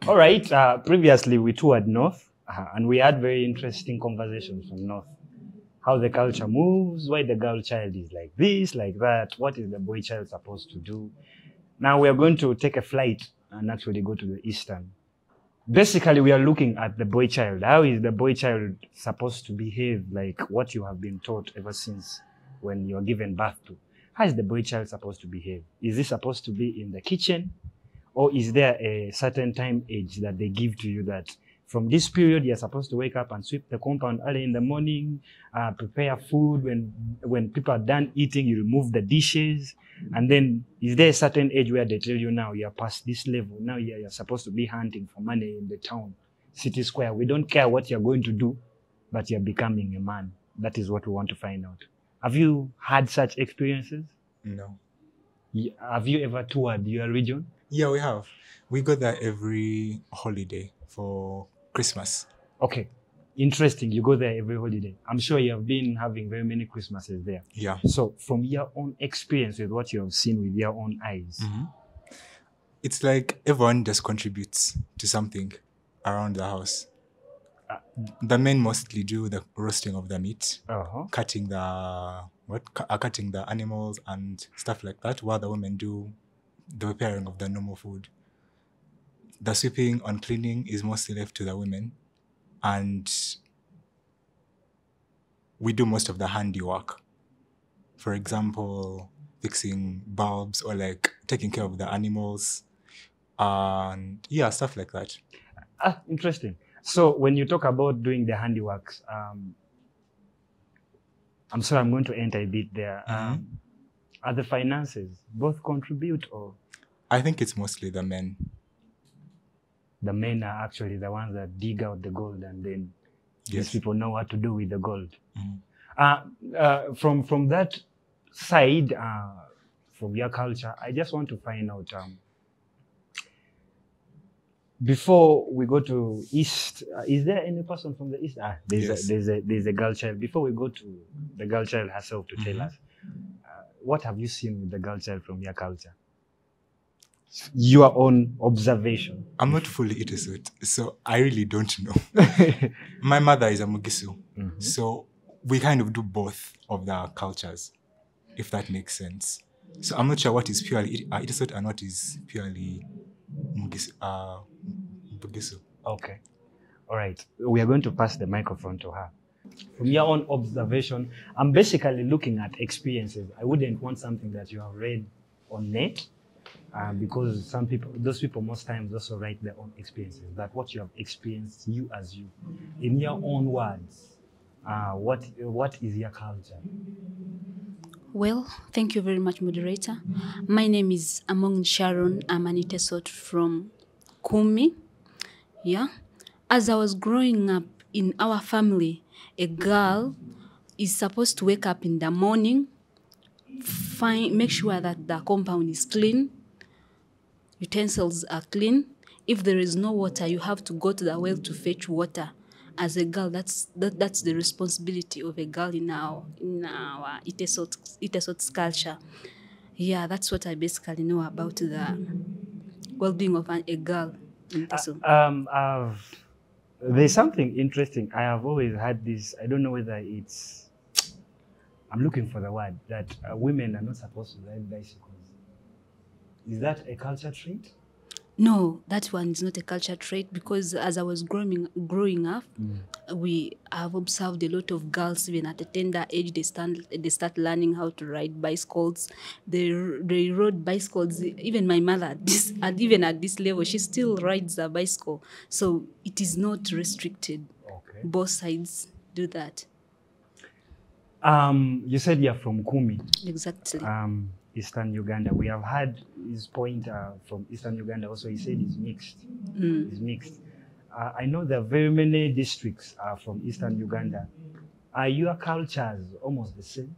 All right. Previously, we toured North, and we had very interesting conversations from North. How the culture moves, why the girl child is like this, like that. What is the boy child supposed to do? Now we are going to take a flight and actually go to the Eastern. Basically, we are looking at the boy child. How is the boy child supposed to behave like what you have been taught ever since when you're given birth to? How is the boy child supposed to behave? Is he supposed to be in the kitchen? Or is there a certain time age that they give to you that from this period you're supposed to wake up and sweep the compound early in the morning, prepare food. When people are done eating, you remove the dishes. And then is there a certain age where they tell you now you're past this level, now you're supposed to be hunting for money in the town, city square. We don't care what you're going to do, but you're becoming a man. That is what we want to find out. Have you had such experiences? No. Have you ever toured your region? Yeah, we have. We go there every holiday for Christmas. Okay. Interesting. You go there every holiday. I'm sure you have been having very many Christmases there. Yeah. So from your own experience with what you have seen with your own eyes. Mm-hmm. It's like everyone just contributes to something around the house. The men mostly do the roasting of the meat, cutting the animals and stuff like that, while the women do the preparing of the normal food. The sweeping and cleaning is mostly left to the women, and we do most of the handiwork. For example, fixing bulbs or like taking care of the animals and yeah, stuff like that. Interesting. So when you talk about doing the handiworks, I'm sorry, I'm going to enter a bit there. Are the finances both contribute, or? I think it's mostly the men. The men are actually the ones that dig out the gold, and then these people know what to do with the gold. From that side, from your culture, I just want to find out, before we go to East, is there any person from the East? There's a girl child. Before we go to the girl child herself to tell us, what have you seen with the girl child from your culture? Your own observation. I'm not fully Itesuit, so I really don't know. My mother is a Mugisu, so we kind of do both of the cultures, if that makes sense. So I'm not sure what is purely Itesuit and what is purely Mugisu. Okay. All right. We are going to pass the microphone to her. From your own observation, I'm basically looking at experiences. I wouldn't want something that you have read on net, because those people most times also write their own experiences. That what you have experienced, you as you, in your own words, what is your culture? Well, thank you very much, moderator. My name is Among Sharon. I'm an Itesot from Kumi. Yeah. As I was growing up in our family, a girl is supposed to wake up in the morning, make sure that the compound is clean, utensils are clean. If there is no water, you have to go to the well to fetch water. As a girl, that's the responsibility of a girl in our Itesot culture. Yeah, that's what I basically know about the well-being of a girl in Itesot. There's something interesting. I have always had this, I don't know whether it's, I'm looking for the word, that women are not supposed to ride bicycles. Is that a culture trait? No, that one is not a culture trait, because as I was growing up, we have observed a lot of girls, even at a tender age, they start learning how to ride bicycles. They rode bicycles. Even my mother, even at this level, she still rides a bicycle. So it is not restricted. Okay. Both sides do that. You said you're from Kumi. Exactly. Eastern Uganda. We have had his point from Eastern Uganda also. He said it's mixed. It's mixed. I know there are very many districts from Eastern Uganda. Are your cultures almost the same?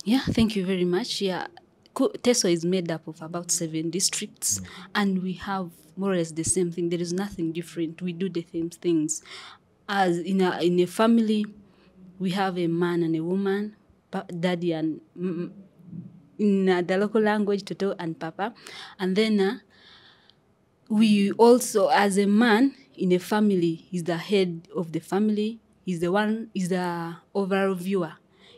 Yeah, thank you very much. Yeah, Teso is made up of about 7 districts, and we have more or less the same thing. There is nothing different. We do the same things. As in a family, we have a man and a woman, daddy and in the local language, Toto and Papa. And then we also, as a man in a family, he's the head of the family. He's the overall viewer.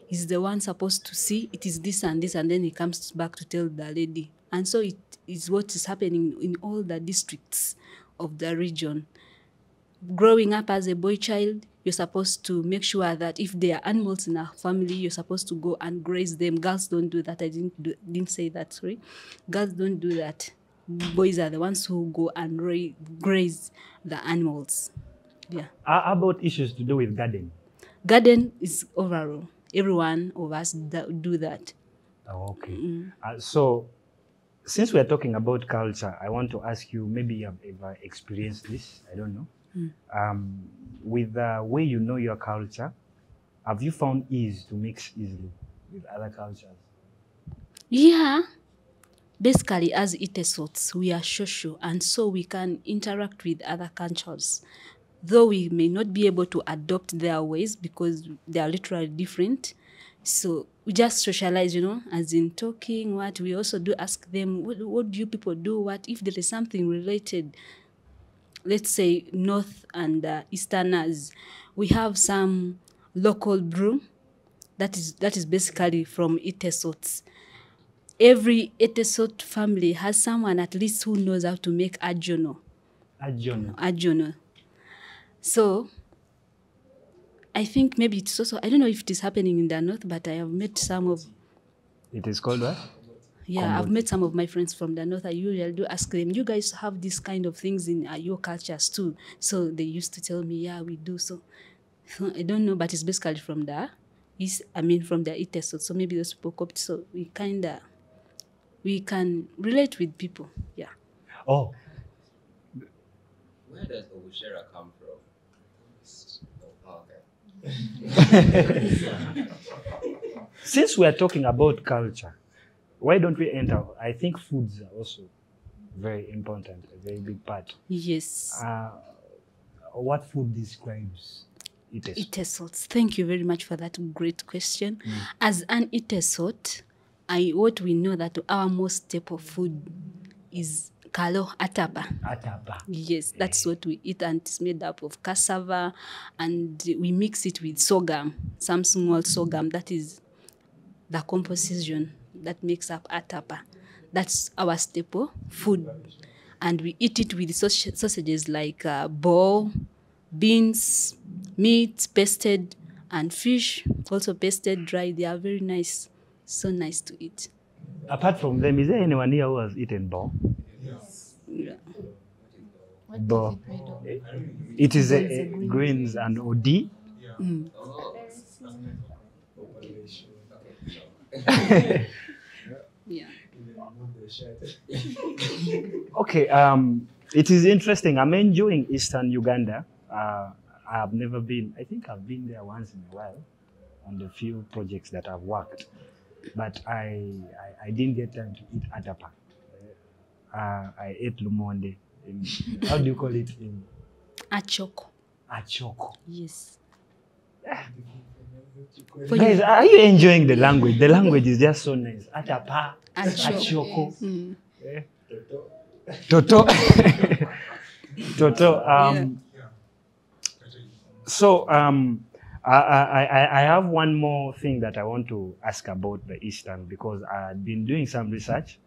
He's the one supposed to see it is this and this, and then he comes back to tell the lady. And so it is what is happening in all the districts of the region. Growing up as a boy child, you're supposed to make sure that if there are animals in our family, you're supposed to go and graze them. Girls don't do that. I didn't say that, sorry. Girls don't do that. Boys are the ones who go and graze the animals. Yeah. How about issues to do with garden? Garden is overall. Every one of us do that. Oh, okay. So, since we're talking about culture, I want to ask you, maybe you have ever experienced this, I don't know. With the way you know your culture, have you found ease to mix easily with other cultures? Yeah. Basically, as Itesots, we are social, and so we can interact with other cultures. Though we may not be able to adopt their ways because they are literally different. So we just socialize, as in talking, what we also do ask them, what do you people do? What if there is something related? Let's say North and Easterners, we have some local brew that is basically from Itesots. Every Etesot family has someone at least who knows how to make ajono. Ajono. So I think maybe it's also, I don't know if it is happening in the North, but I have met some of... It is called what? Yeah, I've met some of my friends from the North. I usually do ask them, you guys have these kind of things in your cultures too? So they used to tell me, yeah, we do. So I don't know, but it's basically from the from the Itesot. So maybe those people copied. So we can relate with people. Yeah. Oh. Where does Obushera come from? Since we are talking about culture, why don't we enter? I think foods are also very important, a very big part. Yes. What food describes Itesot? Itesots. Thank you very much for that great question. As an Itesot, what we know that our most staple food is kalo atapa. Atapa. Yes, that's what we eat, and it's made up of cassava, and we mix it with sorghum, some small sorghum. That is the composition that makes up atapa. That's our staple food, and we eat it with sausages like ball, beans, meat, pasted, and fish, also pasted dry. They are very nice, so nice to eat. Apart from them, is there anyone here who has eaten ball? Yeah. Ball. It is a greens and OD. Yeah. Okay, it is interesting. I'm enjoying Eastern Uganda. I have never been. I think I've been there once in a while on the few projects that I've worked, but I didn't get time to eat atapa. I ate lumonde. How do you call it? Achoko. Achoko. Yes. Guys, are you enjoying the language? The language is just so nice. Atapa, achoko. Toto. Toto. So I have one more thing that I want to ask about the Eastern, because I've been doing some research,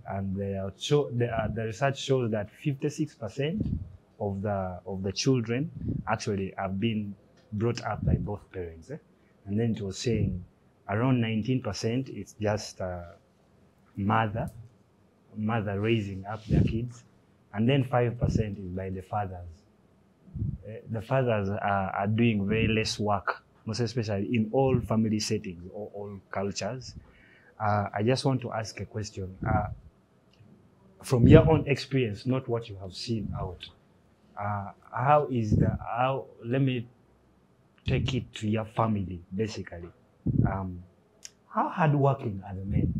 and the research shows that 56% of the children actually have been brought up by both parents. And then it was saying around 19% it's just mother raising up their kids, and then 5% is by the fathers. The fathers are doing very less work, most especially in all family settings or all cultures. I just want to ask a question. From your own experience, not what you have seen out, let me take it to your family, basically. How hardworking are the men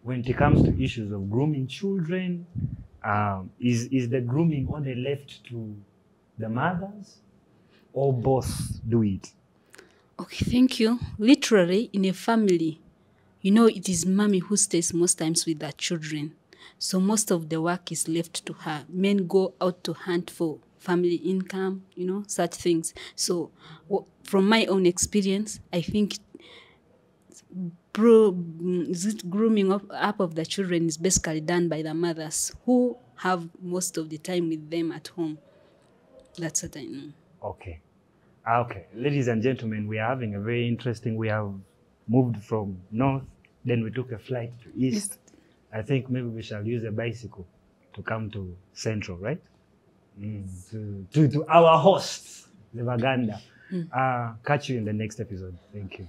when it comes to issues of grooming children? Is the grooming only left to the mothers, or both do it? Okay, thank you. Literally, in a family, it is mommy who stays most times with the children. So most of the work is left to her. Men go out to hunt for family income, you know, such things. So from my own experience, I think grooming up of the children is basically done by the mothers who have most of the time with them at home. That's what I know. Okay. Okay. Ladies and gentlemen, we are having a very interesting, we have moved from north, then we took a flight to east. I think maybe we shall use a bicycle to come to central, right? To our hosts, the Uganda. Catch you in the next episode. Thank you.